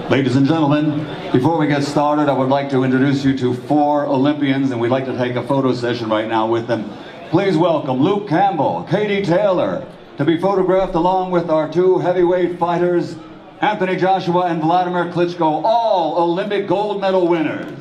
Ladies and gentlemen, before we get started, I would like to introduce you to 4 Olympians, and we'd like to take a photo session right now with them. Please welcome Luke Campbell, Katie Taylor, to be photographed along with our 2 heavyweight fighters, Anthony Joshua and Wladimir Klitschko, all Olympic gold medal winners.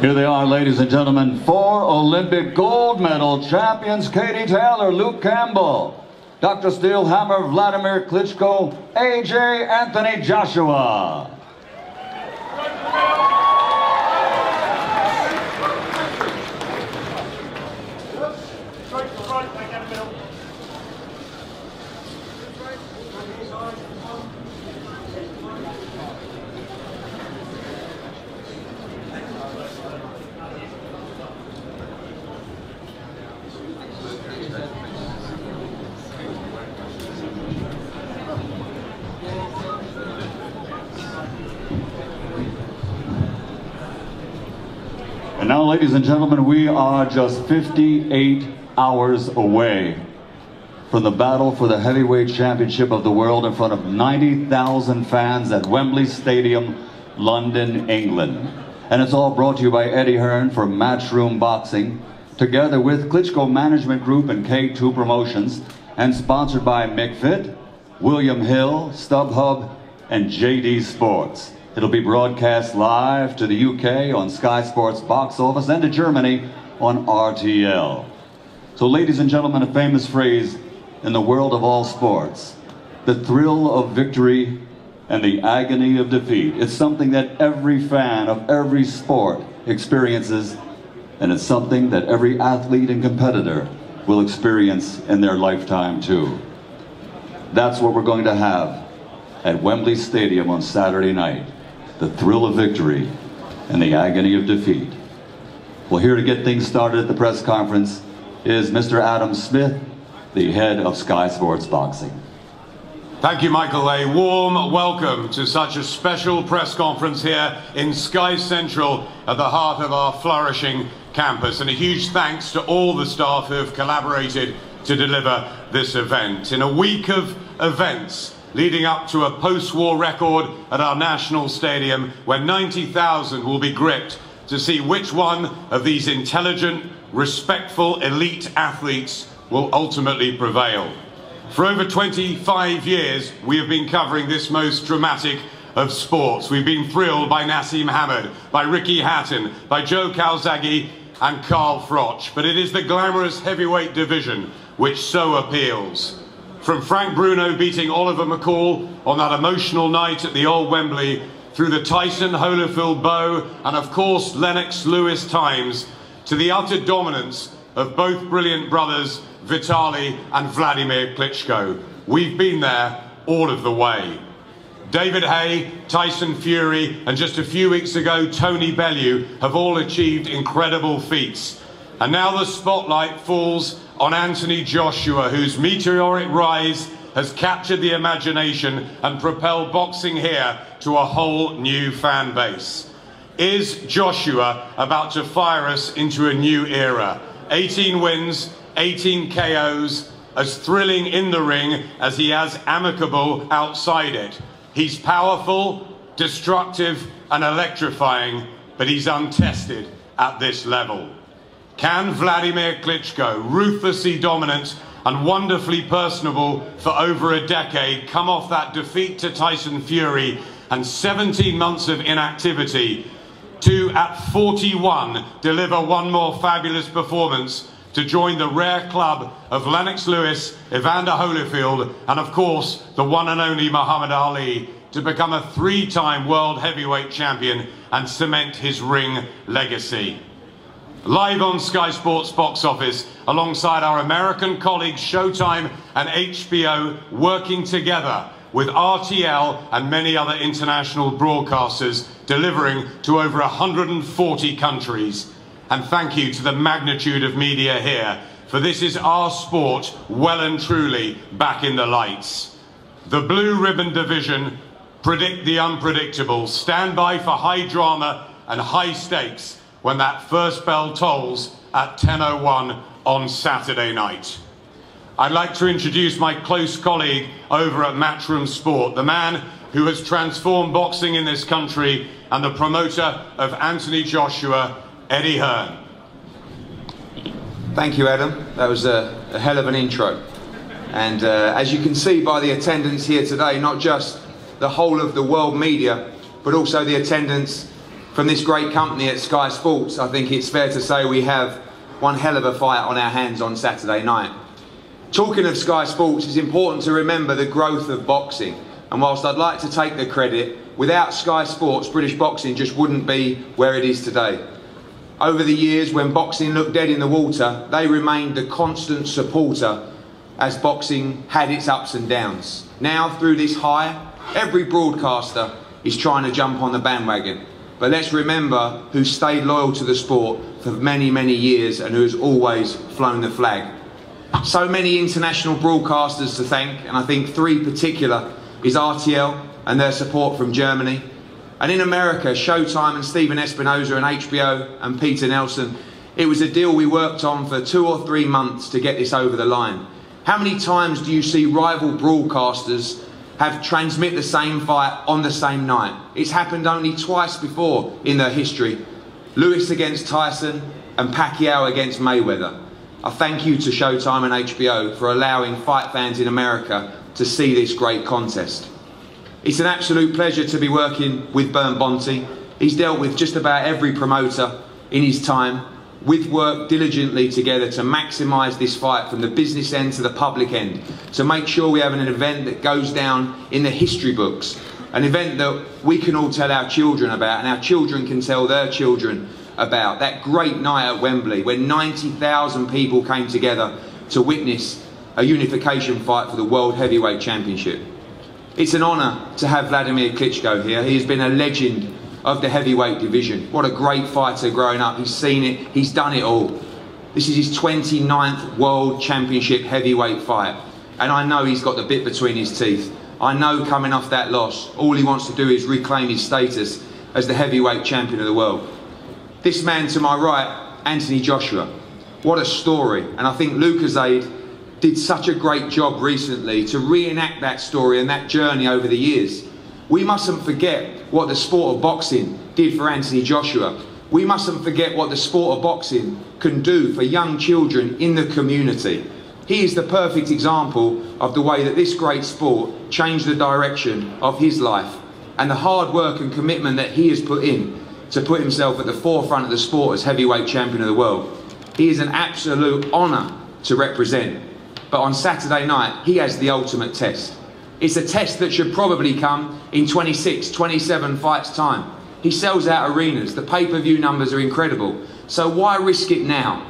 Here they are, ladies and gentlemen, 4 Olympic gold medal champions: Katie Taylor, Luke Campbell, Dr. Steelhammer, Wladimir Klitschko, AJ Anthony Joshua. And now, ladies and gentlemen, we are just 58 hours away from the battle for the heavyweight championship of the world in front of 90,000 fans at Wembley Stadium, London, England. And it's all brought to you by Eddie Hearn for Matchroom Boxing, together with Klitschko Management Group and K2 Promotions, and sponsored by McFit, William Hill, StubHub, and JD Sports. It'll be broadcast live to the UK on Sky Sports Box Office and to Germany on RTL. So, ladies and gentlemen, a famous phrase in the world of all sports: the thrill of victory and the agony of defeat. It's something that every fan of every sport experiences, and it's something that every athlete and competitor will experience in their lifetime too. That's what we're going to have at Wembley Stadium on Saturday night: the thrill of victory and the agony of defeat. Well, here to get things started at the press conference is Mr. Adam Smith, the head of Sky Sports Boxing. Thank you, Michael. A warm welcome to such a special press conference here in Sky Central at the heart of our flourishing campus, and a huge thanks to all the staff who have collaborated to deliver this event. In a week of events leading up to a post-war record at our national stadium, where 90,000 will be gripped to see which one of these intelligent, respectful, elite athletes will ultimately prevail. For over 25 years, we have been covering this most dramatic of sports. We've been thrilled by Nassim Hamed, by Ricky Hatton, by Joe Calzaghe and Carl Froch, but it is the glamorous heavyweight division which so appeals. From Frank Bruno beating Oliver McCall on that emotional night at the old Wembley, through the Tyson Holyfield bow and of course Lennox Lewis times, to the utter dominance of both brilliant brothers Vitaly and Wladimir Klitschko. We've been there all of the way. David Haye, Tyson Fury, and just a few weeks ago Tony Bellew have all achieved incredible feats. And now the spotlight falls on Anthony Joshua, whose meteoric rise has captured the imagination and propelled boxing here to a whole new fan base. Is Joshua about to fire us into a new era? 18 wins, 18 KOs, as thrilling in the ring as he has amicable outside it. He's powerful, destructive and electrifying, but he's untested at this level. Can Wladimir Klitschko, ruthlessly dominant and wonderfully personable for over a decade, come off that defeat to Tyson Fury and 17 months of inactivity to, at 41, deliver one more fabulous performance to join the rare club of Lennox Lewis, Evander Holyfield, and of course, the one and only Muhammad Ali, to become a three-time world heavyweight champion and cement his ring legacy. Live on Sky Sports box office, alongside our American colleagues Showtime and HBO, working together with RTL and many other international broadcasters, delivering to over 140 countries. And thank you to the magnitude of media here, for this is our sport well and truly back in the lights. The Blue Ribbon Division predict the unpredictable. Stand by for high drama and high stakes when that first bell tolls at 10:01 on Saturday night. I'd like to introduce my close colleague over at Matchroom Sport, the man who has transformed boxing in this country and the promoter of Anthony Joshua, Eddie Hearn. Thank you, Adam. That was a hell of an intro. And as you can see by the attendance here today, not just the whole of the world media, but also the attendance from this great company at Sky Sports, I think it's fair to say we have one hell of a fight on our hands on Saturday night. Talking of Sky Sports, it's important to remember the growth of boxing. And whilst I'd like to take the credit, without Sky Sports, British boxing just wouldn't be where it is today. Over the years, when boxing looked dead in the water, they remained the constant supporter as boxing had its ups and downs. Now, through this high, every broadcaster is trying to jump on the bandwagon. But let's remember who stayed loyal to the sport for many, many years and who has always flown the flag. So many international broadcasters to thank, and I think three particular is RTL and their support from Germany. And in America, Showtime and Stephen Espinosa and HBO and Peter Nelson. It was a deal we worked on for 2 or 3 months to get this over the line. How many times do you see rival broadcasters have transmit the same fight on the same night? It's happened only twice before in their history. Lewis against Tyson and Pacquiao against Mayweather. I thank you to Showtime and HBO for allowing fight fans in America to see this great contest. It's an absolute pleasure to be working with Bernd Bonti. He's dealt with just about every promoter in his time. We've worked diligently together to maximise this fight from the business end to the public end, to make sure we have an event that goes down in the history books, an event that we can all tell our children about and our children can tell their children about. That great night at Wembley when 90,000 people came together to witness a unification fight for the World Heavyweight Championship. It's an honour to have Wladimir Klitschko here. He has been a legend of the heavyweight division. What a great fighter growing up. He's seen it, he's done it all. This is his 29th World Championship heavyweight fight. And I know he's got the bit between his teeth. I know coming off that loss, all he wants to do is reclaim his status as the heavyweight champion of the world. This man to my right, Anthony Joshua. What a story. And I think Lucozade did such a great job recently to reenact that story and that journey over the years. We mustn't forget what the sport of boxing did for Anthony Joshua. We mustn't forget what the sport of boxing can do for young children in the community. He is the perfect example of the way that this great sport changed the direction of his life and the hard work and commitment that he has put in to put himself at the forefront of the sport as heavyweight champion of the world. He is an absolute honour to represent. But on Saturday night, he has the ultimate test. It's a test that should probably come in 26, 27 fights time. He sells out arenas, the pay-per-view numbers are incredible. So why risk it now?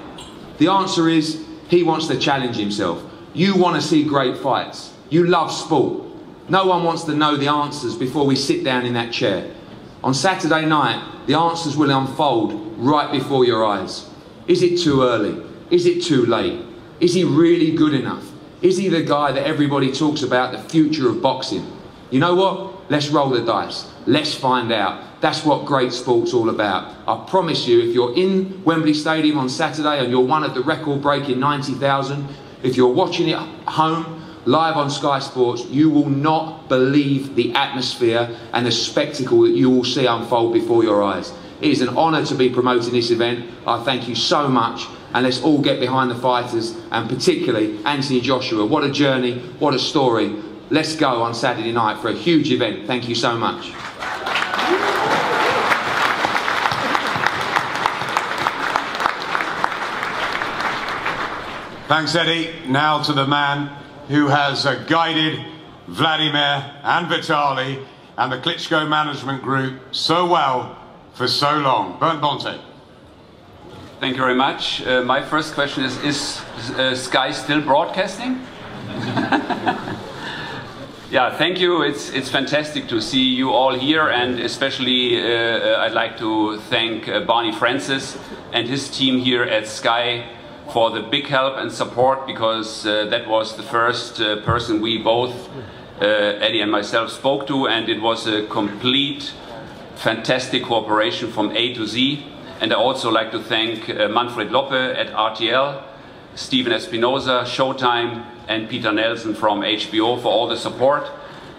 The answer is, he wants to challenge himself. You want to see great fights. You love sport. No one wants to know the answers before we sit down in that chair. On Saturday night, the answers will unfold right before your eyes. Is it too early? Is it too late? Is he really good enough? Is he the guy that everybody talks about, the future of boxing? You know what? Let's roll the dice. Let's find out. That's what great sport's all about. I promise you, if you're in Wembley Stadium on Saturday and you're one of the record-breaking 90,000, if you're watching it at home, live on Sky Sports, you will not believe the atmosphere and the spectacle that you will see unfold before your eyes. It is an honour to be promoting this event. I thank you so much, and let's all get behind the fighters, and particularly Anthony Joshua. What a journey, what a story. Let's go on Saturday night for a huge event. Thank you so much. Thanks, Eddie. Now to the man who has guided Wladimir and Vitaly and the Klitschko management group so well for so long. Bernd Bonte. Thank you very much. My first question is Sky still broadcasting? Yeah, thank you. It's fantastic to see you all here, and especially I'd like to thank Barney Francis and his team here at Sky for the big help and support, because that was the first person we both, Eddie and myself, spoke to, and it was a complete, fantastic cooperation from A to Z. And I also like to thank Manfred Loppe at RTL, Steven Espinosa, Showtime, and Peter Nelson from HBO for all the support.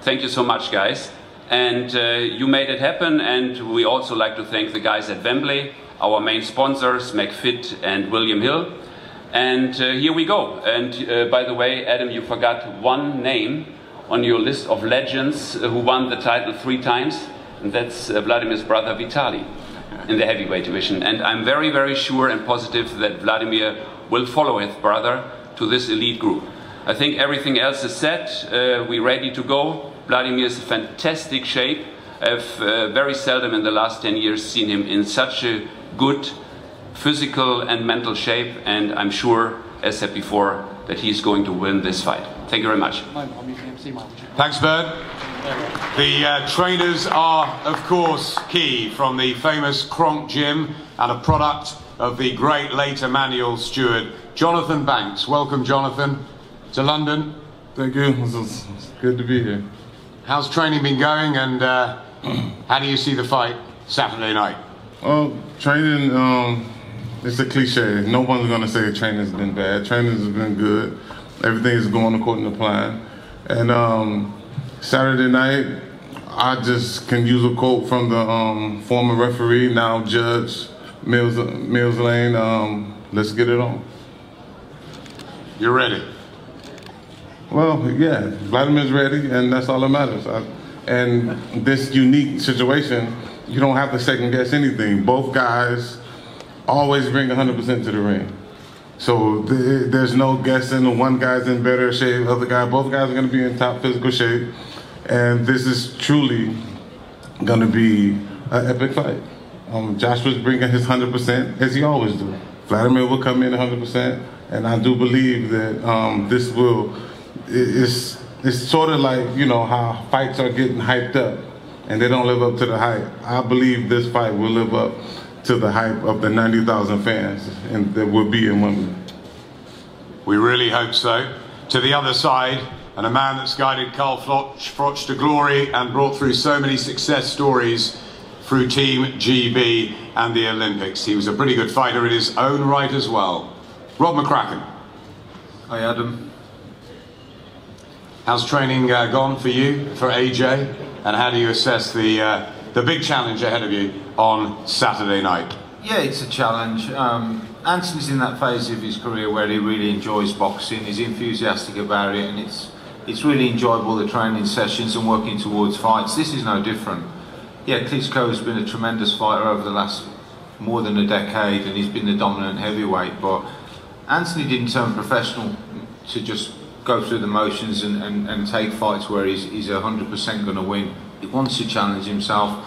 Thank you so much, guys. And you made it happen, and we also like to thank the guys at Wembley, our main sponsors, McFit and William Hill. And here we go. And by the way, Adam, you forgot one name on your list of legends who won the title 3 times, and that's Vladimir's brother Vitaly in the heavyweight division. And I'm very, very sure and positive that Wladimir will follow his brother to this elite group. I think everything else is set. We're ready to go. Wladimir is in fantastic shape. I've very seldom in the last 10 years seen him in such a good physical and mental shape, and I'm sure, as said before, that he's going to win this fight. Thank you very much. Thanks, Bernd. The trainers are, of course, key, from the famous Kronk Gym and a product of the great late Emmanuel Stewart. Jonathan Banks. Welcome, Jonathan, to London. Thank you. It's good to be here. How's training been going, and how do you see the fight Saturday night? Well, training, it's a cliche. No one's going to say training's been bad. Training's been good. Everything is going according to plan. And Saturday night, I just can use a quote from the former referee, now Judge Mills Lane. Let's get it on. You're ready? Well, yeah, Vladimir's ready, and that's all that matters. And this unique situation, you don't have to second guess anything. Both guys always bring 100% to the ring. So there's no guessing. One guy's in better shape, other guy, both guys are going to be in top physical shape. And this is truly going to be an epic fight. Joshua's bringing his 100%, as he always do. Wladimir will come in 100%, and I do believe that this will, it's sort of like, you know, how fights are getting hyped up and they don't live up to the hype. I believe this fight will live up to the hype of the 90,000 fans and that will be in Wembley. We really hope so. To the other side, and a man that's guided Karl Froch to glory and brought through so many success stories through Team GB and the Olympics. He was a pretty good fighter in his own right as well. Rob McCracken. Hi, Adam. How's training gone for you, for AJ? And how do you assess the big challenge ahead of you on Saturday night? Yeah, it's a challenge. Anthony's in that phase of his career where he really enjoys boxing. He's enthusiastic about it, and it's really enjoyable, the training sessions and working towards fights. This is no different. Yeah, Klitschko has been a tremendous fighter over the last more than a decade, and he's been the dominant heavyweight. But Anthony didn't turn professional to just go through the motions and take fights where he's 100% going to win. He wants to challenge himself.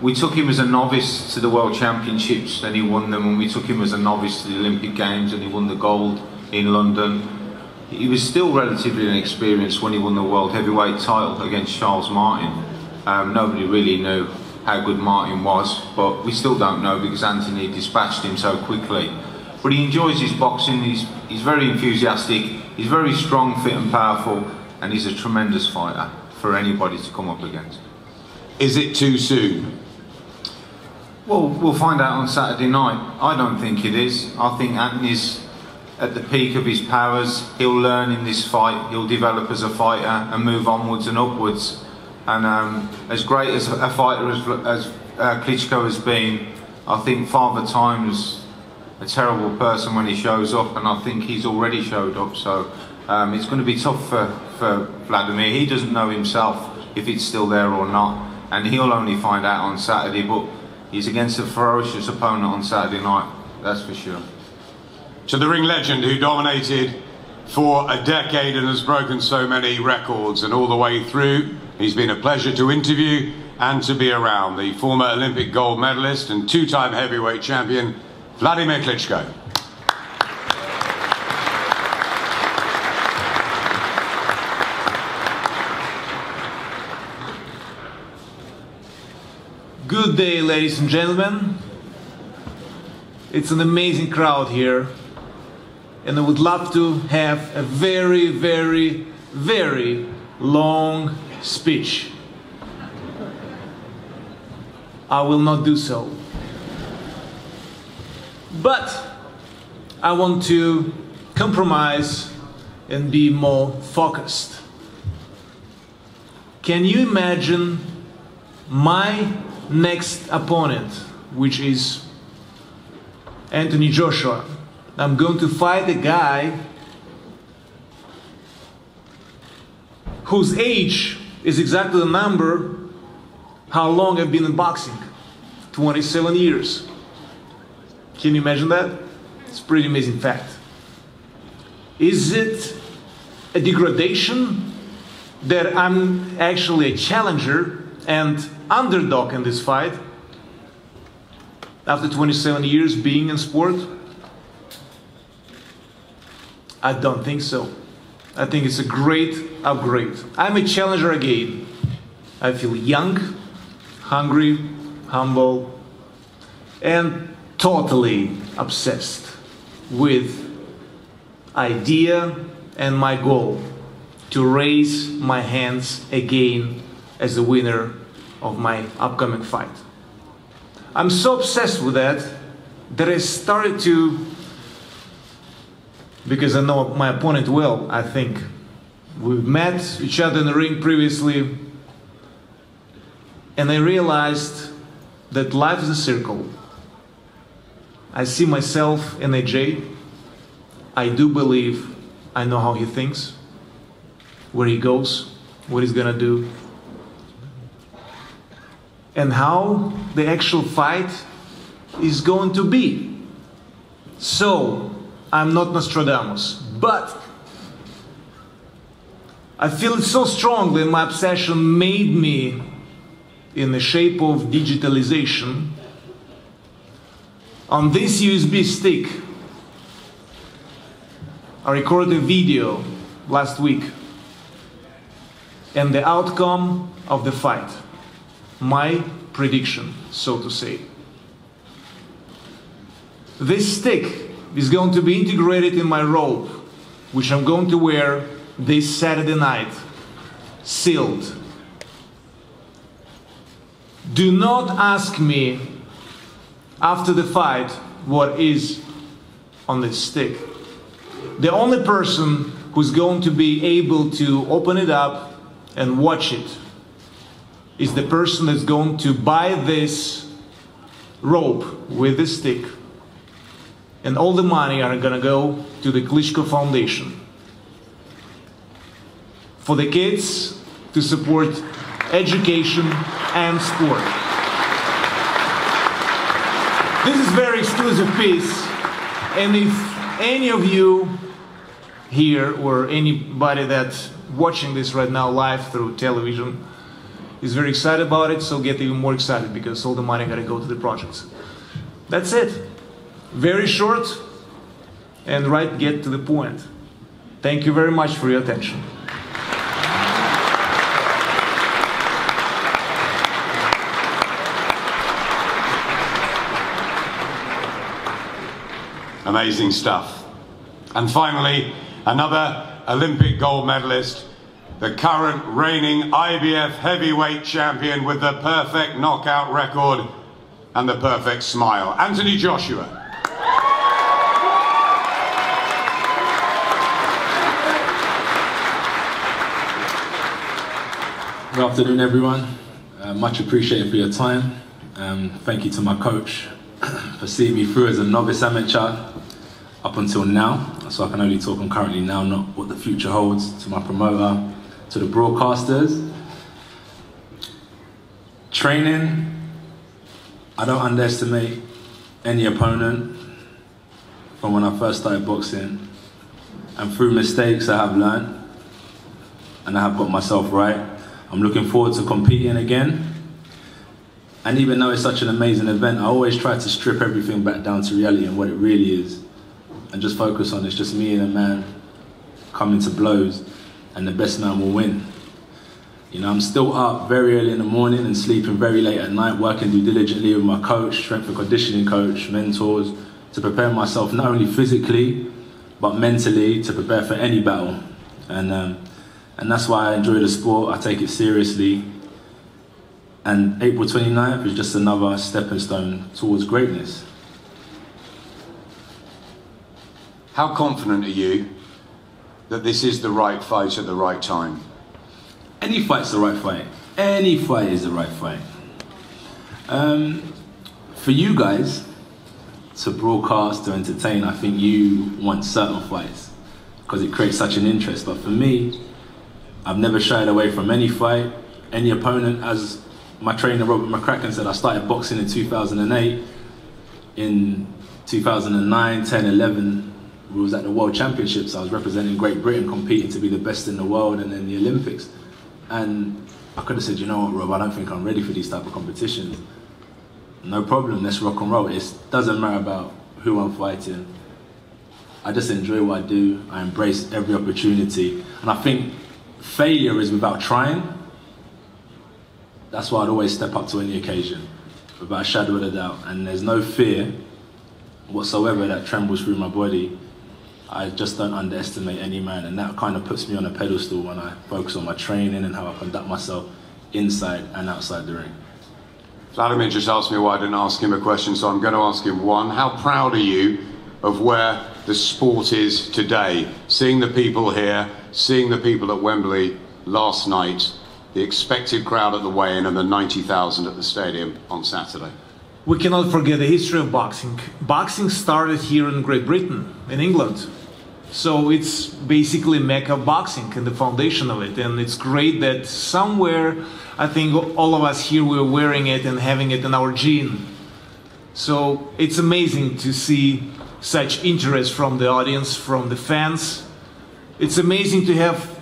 We took him as a novice to the World Championships and he won them, and we took him as a novice to the Olympic Games and he won the gold in London. He was still relatively inexperienced when he won the World Heavyweight title against Charles Martin. Nobody really knew how good Martin was, but we still don't know because Anthony dispatched him so quickly. But he enjoys his boxing, he's very enthusiastic, he's very strong, fit and powerful, and he's a tremendous fighter for anybody to come up against. Is it too soon? Well, we'll find out on Saturday night. I don't think it is. I think Anthony's at the peak of his powers. He'll learn in this fight, he'll develop as a fighter and move onwards and upwards. And as great as a fighter as Klitschko has been, I think Father Time's a terrible person when he shows up, and I think he's already showed up. So it's going to be tough for Wladimir. He doesn't know himself if it's still there or not, and he'll only find out on Saturday. But he's against a ferocious opponent on Saturday night, that's for sure. to the ring legend who dominated for a decade and has broken so many records, and all the way through, he's been a pleasure to interview and to be around. The former Olympic gold medalist and two-time heavyweight champion, Wladimir Klitschko. Good day, ladies and gentlemen. It's an amazing crowd here, and I would love to have a very, very, very long speech. I will not do so. But I want to compromise and be more focused. Can you imagine my next opponent, which is Anthony Joshua? I'm going to fight a guy whose age is exactly the number how long I've been in boxing. 27 years. Can you imagine that? It's a pretty amazing fact. Is it a degradation that I'm actually a challenger and underdog in this fight after 27 years being in sport? I don't think so. I think it's a great upgrade. I'm a challenger again. I feel young, hungry, humble, and totally obsessed with idea and my goal to raise my hands again as the winner of my upcoming fight. I'm so obsessed with that I started to, because I know my opponent well, I think. We've met each other in the ring previously, and I realized that life is a circle. I see myself in AJ. I do believe I know how he thinks, where he goes, what he's gonna do, and how the actual fight is going to be. So, I'm not Nostradamus, but I feel it so strongly, and my obsession made me in the shape of digitalization. On this USB stick, I recorded a video last week, and the outcome of the fight, my prediction, so to say. This stick is going to be integrated in my robe, which I'm going to wear this Saturday night, sealed. Do not ask me after the fight what is on this stick. The only person who's going to be able to open it up and watch it is the person that's going to buy this rope with the stick, and all the money are gonna go to the Klitschko Foundation for the kids to support education and sport. This is a very exclusive piece, and if any of you here or anybody that's watching this right now live through television is very excited about it, so get even more excited because all the money gotta go to the projects. That's it. Very short and get to the point. Thank you very much for your attention. Amazing stuff. And finally, another Olympic gold medalist, the current reigning IBF heavyweight champion with the perfect knockout record and the perfect smile, Anthony Joshua. Good afternoon, everyone. Much appreciated for your time. Thank you to my coach for seeing me through as a novice amateur up until now. So I can only talk on currently now, not what the future holds. To my promoter, to the broadcasters. Training, I don't underestimate any opponent. from when I first started boxing. And through mistakes I have learned, and I have got myself right. I'm looking forward to competing again. And even though it's such an amazing event, I always try to strip everything back down to reality and what it really is, and just focus on it's just me and a man coming to blows, and the best man will win. You know, I'm still up very early in the morning and sleeping very late at night, working due diligently with my coach, strength and conditioning coach, mentors, to prepare myself not only physically, but mentally, to prepare for any battle. And that's why I enjoy the sport, I take it seriously. And April 29th is just another stepping stone towards greatness. How confident are you that this is the right fight at the right time? Any fight's the right fight. Any fight is the right fight. For you guys to broadcast, to entertain, I think you want certain fights because it creates such an interest. But for me, I've never shied away from any fight, any opponent. As my trainer Robert McCracken said, I started boxing in 2008. In 2009, 10, 11, we was at the World Championships. I was representing Great Britain, competing to be the best in the world, and then the Olympics. And I could have said, you know what, Rob, I don't think I'm ready for these type of competitions. No problem, let's rock and roll. It doesn't matter about who I'm fighting. I just enjoy what I do. I embrace every opportunity. And I think failure is without trying. That's why I'd always step up to any occasion, without a shadow of a doubt. And there's no fear whatsoever that trembles through my body. I just don't underestimate any man, and that kind of puts me on a pedestal when I focus on my training and how I conduct myself inside and outside the ring. Wladimir just asked me why I didn't ask him a question, so I'm going to ask him one. How proud are you of where the sport is today? Seeing the people here, seeing the people at Wembley last night, the expected crowd at the weigh-in and the 90,000 at the stadium on Saturday. We cannot forget the history of boxing. Boxing started here in Great Britain, in England. So it's basically Mecca of boxing and the foundation of it. And it's great that somewhere, I think all of us here, we're wearing it and having it in our gene. So it's amazing to see such interest from the audience, from the fans. It's amazing to have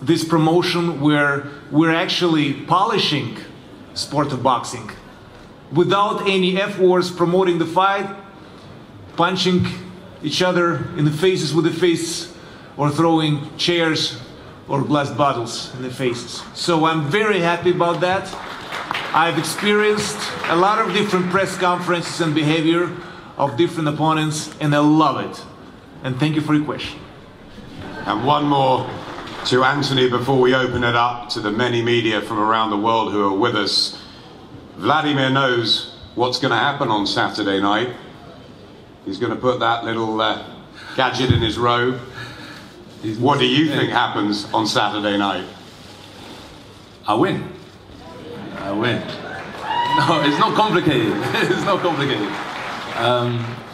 this promotion where we're actually polishing sport of boxing without any F-words, promoting the fight, punching each other in the faces with the fists, or throwing chairs or glass bottles in the faces. So I'm very happy about that. I've experienced a lot of different press conferences and behavior of different opponents, and I love it. And thank you for your question. And one more to Anthony before we open it up to the many media from around the world who are with us. Wladimir knows what's going to happen on Saturday night. He's going to put that little gadget in his robe. What do you think happens on Saturday night? I win. I win. No, it's not complicated. It's not complicated.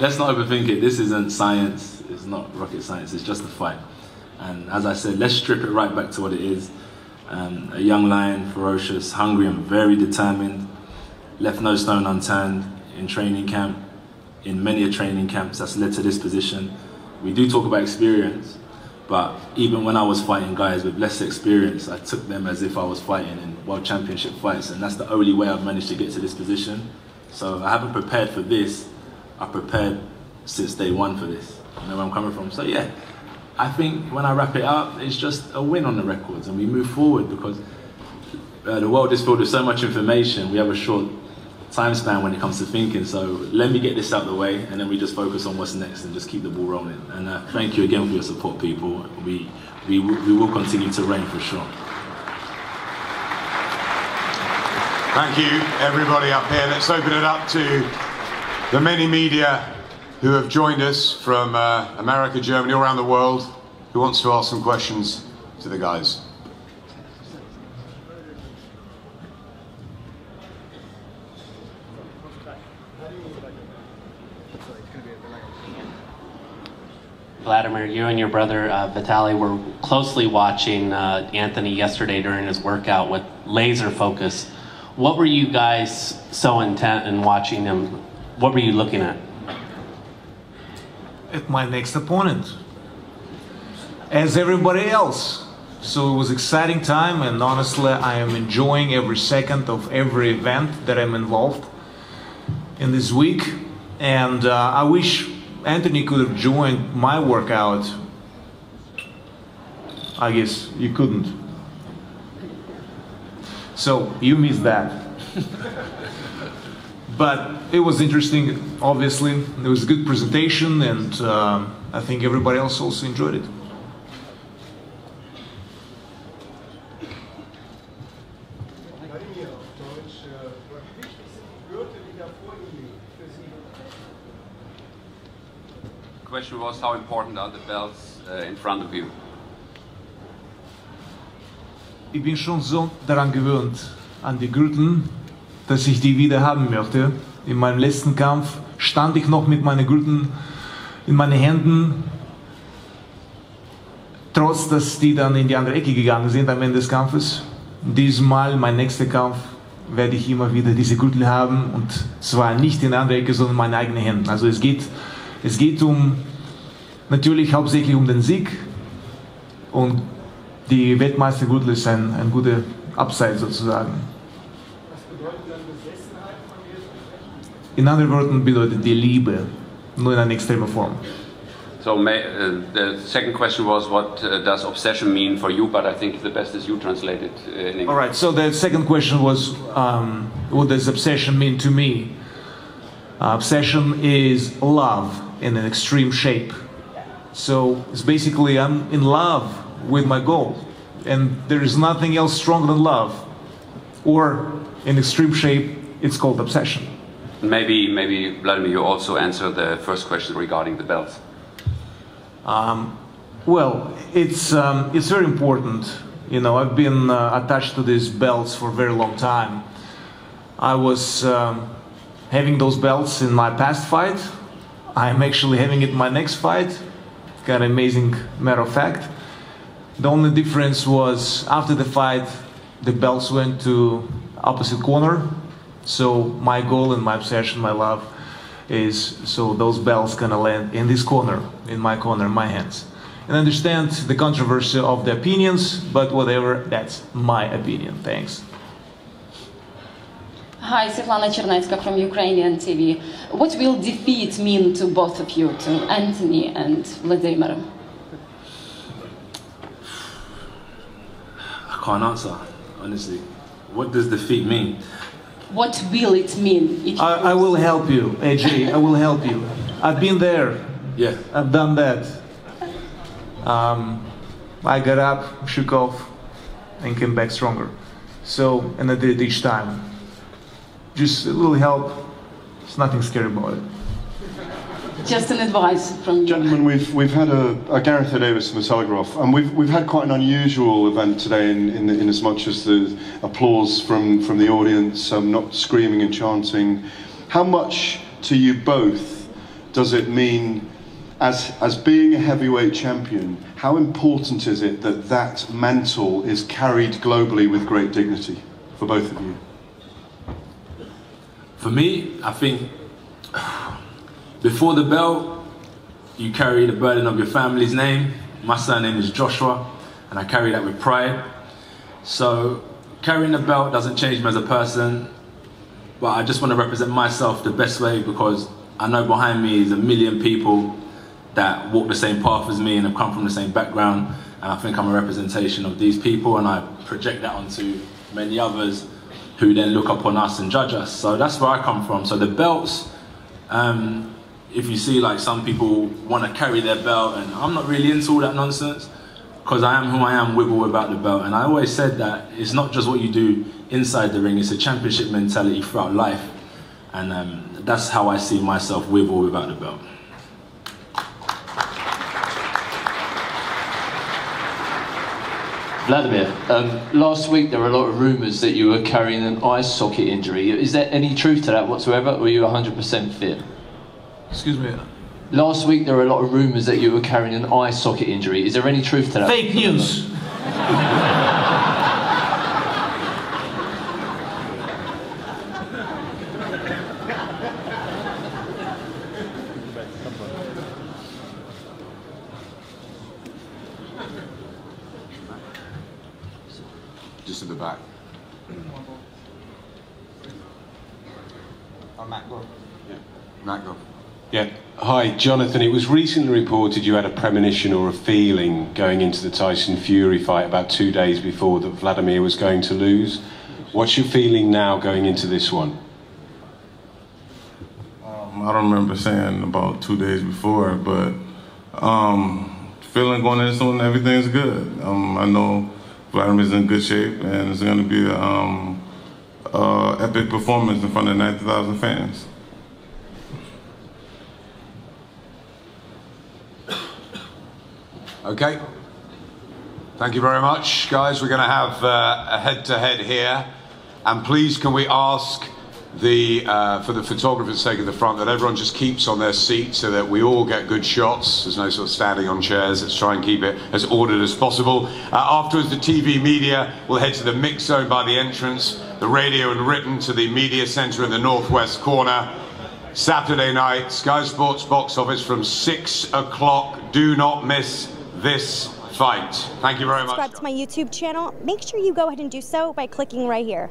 Let's not overthink it. This isn't science. It's not rocket science. It's just a fight. And as I said, let's strip it right back to what it is. A young lion, ferocious, hungry and very determined. Left no stone unturned in training camp, in many training camps that's led to this position. We do talk about experience, but even when I was fighting guys with less experience, I took them as if I was fighting in world championship fights, and that's the only way I've managed to get to this position. So I haven't prepared for this. I prepared since day one for this. You know where I'm coming from? So yeah, I think when I wrap it up, it's just a win on the records, and we move forward because the world is filled with so much information. We have a short time span when it comes to thinking, so let me get this out of the way and then we just focus on what's next and just keep the ball rolling. And thank you again for your support, people. We will continue to reign for sure. Thank you, everybody up here. Let's open it up to the many media who have joined us from America, Germany, all around the world. Who wants to ask some questions to the guys? Wladimir, you and your brother Vitaly were closely watching Anthony yesterday during his workout with laser focus. What were you guys so intent in watching him? What were you looking at? at my next opponent, as everybody else. So it was an exciting time, and honestly, I am enjoying every second of every event that I'm involved in this week. And I wish Anthony could have joined my workout. I guess you couldn't. So you missed that. But it was interesting, obviously. It was a good presentation, and I think everybody else also enjoyed it. The question was, how important are the belts in front of you? Ich bin schon so daran gewöhnt, an die Gürtel, dass ich die wieder haben möchte. In meinem letzten Kampf stand ich noch mit meinen Gürteln in meinen Händen, trotz dass die dann in die andere Ecke gegangen sind am Ende des Kampfes. Diesmal, mein nächster Kampf, werde ich immer wieder diese Gürtel haben, und zwar nicht in der anderen Ecke, sondern in meine eigenen Händen. Also es geht natürlich hauptsächlich um den Sieg, und die Weltmeistergürtel ist ein guter Upside sozusagen. Was bedeutet dann Besessenheit von dir? In anderen Worten bedeutet die Liebe, nur in einer extremen Form. So the second question was, what does obsession mean for you? But I think the best is you translate it in English. All right. So the second question was, what does obsession mean to me? Obsession is love in an extreme shape. So it's basically I'm in love with my goal, and there is nothing else stronger than love. Or in extreme shape, it's called obsession. Maybe Vladimir, you also answer the first question regarding the belts. Well, it's very important. You know, I've been attached to these belts for a very long time. I was having those belts in my past fight. I'm actually having it in my next fight. Kind of amazing matter of fact. The only difference was after the fight, the belts went to opposite corner. So my goal and my obsession, my love, is so those belts gonna land in this corner, in my hands. And I understand the controversy of the opinions, but whatever, that's my opinion. Thanks. Hi, Svetlana Chernetska from Ukrainian TV. What will defeat mean to both of you, to Anthony and Wladimir? I can't answer, honestly. What does defeat mean? What will it mean? If I will help you, AJ. I will help you. I've been there. Yeah. I've done that. I got up, shook off, and came back stronger. So, and I did it each time. Just a little help. There's nothing scary about it. just an advice from you. Gentlemen, we've had a Gareth Davis from the Telegraph, and we've had quite an unusual event today in as much as the applause from the audience, not screaming and chanting. How much to you both does it mean, as being a heavyweight champion, how important is it that that mantle is carried globally with great dignity for both of you? For me, I think before the belt, you carry the burden of your family's name. My surname is Joshua, and I carry that with pride. So carrying the belt doesn't change me as a person, but I just want to represent myself the best way, because I know behind me is a million people that walk the same path as me and have come from the same background, and I think I'm a representation of these people, and I project that onto many others who then look upon us and judge us. So that's where I come from. So the belts, if you see like some people want to carry their belt, and I'm not really into all that nonsense, because I am who I am with or without the belt. And I always said that it's not just what you do inside the ring, it's a championship mentality throughout life. And that's how I see myself with or without the belt. Vladimir, last week there were a lot of rumours that you were carrying an eye socket injury. Is there any truth to that whatsoever, or are you 100% fit? Excuse me? Last week there were a lot of rumours that you were carrying an eye socket injury. Is there any truth to that? Fake news! just at the back. Matt, go. Yeah. Matt, go. Yeah. Hi, Jonathan. It was recently reported you had a premonition or a feeling going into the Tyson Fury fight about 2 days before that Wladimir was going to lose. What's your feeling now going into this one? I don't remember saying about 2 days before, but feeling going into this one, everything's good. I know Vladimir's in good shape, and it's going to be an epic performance in front of 90,000 fans. Okay. Thank you very much, guys. We're going to have a head-to-head here. And please, can we ask for the photographer's sake at the front, that everyone just keeps on their seat so that we all get good shots. There's no sort of standing on chairs. Let's try and keep it as ordered as possible. Afterwards, the TV media will head to the mix zone by the entrance, the radio and written to the media centre in the northwest corner. Saturday night, Sky Sports box office from 6 o'clock. Do not miss this fight. Thank you very much. Subscribe to my YouTube channel. Make sure you go ahead and do so by clicking right here.